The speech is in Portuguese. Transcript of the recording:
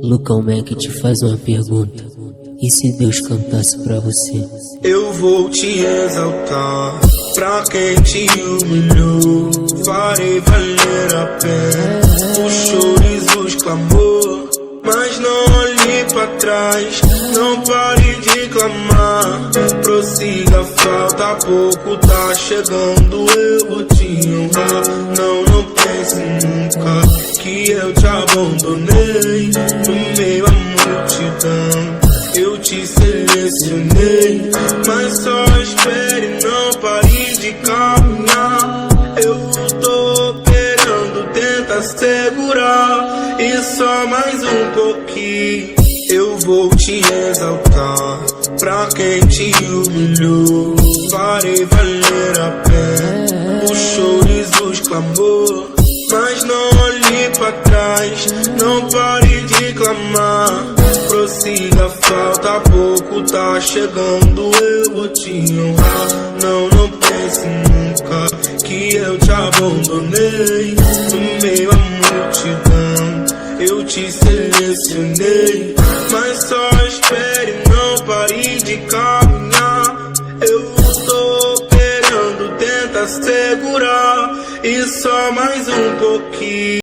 Lucão Mac te faz uma pergunta: e se Deus cantasse pra você? Eu vou te exaltar, pra quem te humilhou, farei valer a pena os choros, os clamor. Mas não olhe pra trás, não pare de clamar, prossiga, falta pouco, tá chegando, eu vou te honrar. Não pense nunca que eu te abandonei, no meio à multidão eu te selecionei. Mas só espere, não pare de caminhar, eu tô operando, tenta segurar, e só mais um pouquinho. Eu vou te exaltar, pra quem te humilhou, farei valer a pena os choros, os clamor. Mas não olhe pra trás, não pare de clamar, prossiga, falta pouco, tá chegando, eu vou te honrar. Não pense nunca que eu te abandonei, no meio à multidão eu te selecionei. Mas só espere, não pare de caminhar, eu tô operando, tenta segurar, e só mais um pouquinho.